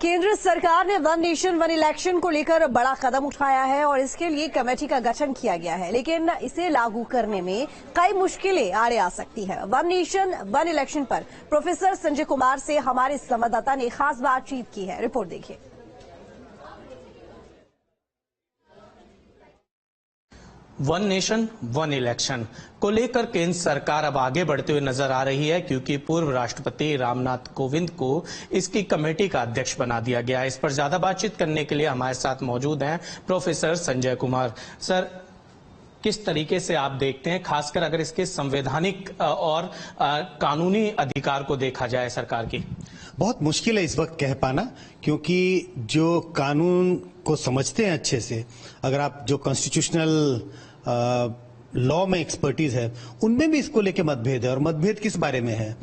केंद्र सरकार ने वन नेशन वन इलेक्शन को लेकर बड़ा कदम उठाया है और इसके लिए कमेटी का गठन किया गया है, लेकिन इसे लागू करने में कई मुश्किलें आड़े आ सकती है। वन नेशन वन इलेक्शन पर प्रोफेसर संजय कुमार से हमारे संवाददाता ने खास बातचीत की है। रिपोर्ट देखिए। वन नेशन वन इलेक्शन को लेकर केंद्र सरकार अब आगे बढ़ते हुए नजर आ रही है, क्योंकि पूर्व राष्ट्रपति रामनाथ कोविंद को इसकी कमेटी का अध्यक्ष बना दिया गया है। इस पर ज्यादा बातचीत करने के लिए हमारे साथ मौजूद हैं प्रोफेसर संजय कुमार। सर, किस तरीके से आप देखते हैं, खासकर अगर इसके संवैधानिक और कानूनी अधिकार को देखा जाए सरकार की? बहुत मुश्किल है इस वक्त कह पाना, क्योंकि जो कानून को समझते हैं अच्छे से, अगर आप जो कॉन्स्टिट्यूशनल लॉ में एक्सपर्टीज है, उनमें भी इसको लेके मतभेद है। और मतभेद किस बारे में है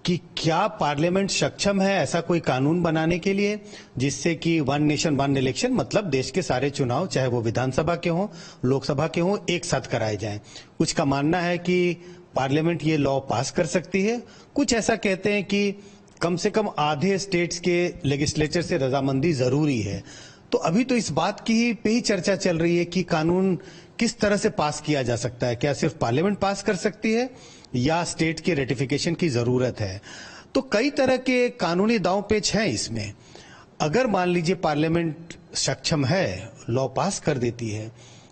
कि क्या पार्लियामेंट सक्षम है ऐसा कोई कानून बनाने के लिए जिससे कि वन नेशन वन इलेक्शन मतलब देश के सारे चुनाव, चाहे वो विधानसभा के हों, लोकसभा के हों, एक साथ कराए जाएं। कुछ का मानना है कि पार्लियामेंट ये लॉ पास कर सकती है, कुछ ऐसा कहते हैं कि कम से कम आधे स्टेट्स के लेजिस्लेचर से रजामंदी जरूरी है। तो अभी तो इस बात की पे ही चर्चा चल रही है कि कानून किस तरह से पास किया जा सकता है। क्या सिर्फ पार्लियामेंट पास कर सकती है या स्टेट के रेटिफिकेशन की जरूरत है? तो कई तरह के कानूनी दांव पेच हैं इसमें। अगर मान लीजिए पार्लियामेंट सक्षम है, लॉ पास कर देती है,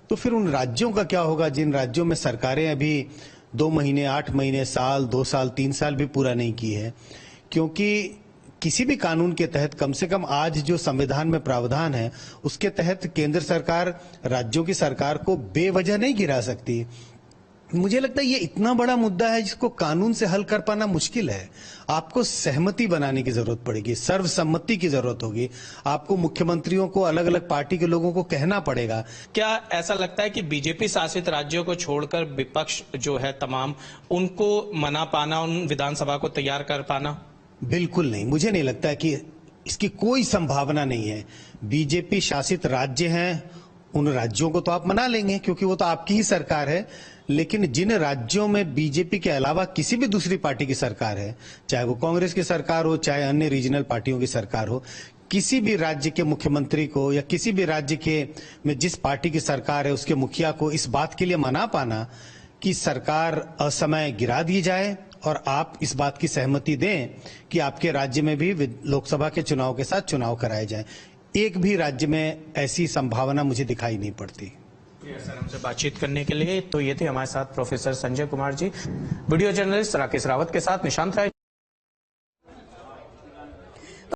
तो फिर उन राज्यों का क्या होगा जिन राज्यों में सरकारें अभी 2 महीने, 8 महीने, साल, 2 साल, 3 साल भी पूरा नहीं की है? क्योंकि किसी भी कानून के तहत कम से कम आज जो संविधान में प्रावधान है उसके तहत केंद्र सरकार राज्यों की सरकार को बेवजह नहीं गिरा सकती। मुझे लगता है ये इतना बड़ा मुद्दा है जिसको कानून से हल कर पाना मुश्किल है। आपको सहमति बनाने की जरूरत पड़ेगी, सर्वसम्मति की जरूरत होगी। आपको मुख्यमंत्रियों को, अलग अलग पार्टी के लोगों को कहना पड़ेगा। क्या ऐसा लगता है कि बीजेपी शासित राज्यों को छोड़कर विपक्ष जो है तमाम, उनको मना पाना, उन विधानसभा को तैयार कर पाना? बिल्कुल नहीं, मुझे नहीं लगता है कि इसकी कोई संभावना नहीं है। बीजेपी शासित राज्य हैं, उन राज्यों को तो आप मना लेंगे क्योंकि वो तो आपकी ही सरकार है। लेकिन जिन राज्यों में बीजेपी के अलावा किसी भी दूसरी पार्टी की सरकार है, चाहे वो कांग्रेस की सरकार हो, चाहे अन्य रीजनल पार्टियों की सरकार हो, किसी भी राज्य के मुख्यमंत्री को या किसी भी राज्य के में जिस पार्टी की सरकार है उसके मुखिया को इस बात के लिए मना पाना कि सरकार असमय गिरा दी जाए और आप इस बात की सहमति दें कि आपके राज्य में भी लोकसभा के चुनाव के साथ चुनाव कराए जाएं, एक भी राज्य में ऐसी संभावना मुझे दिखाई नहीं पड़ती। सर, हमसे बातचीत करने के लिए तो ये थे हमारे साथ professor Sanjay Kumar ji. Video journalist Rakesh Rawat के साथ निशांत राय।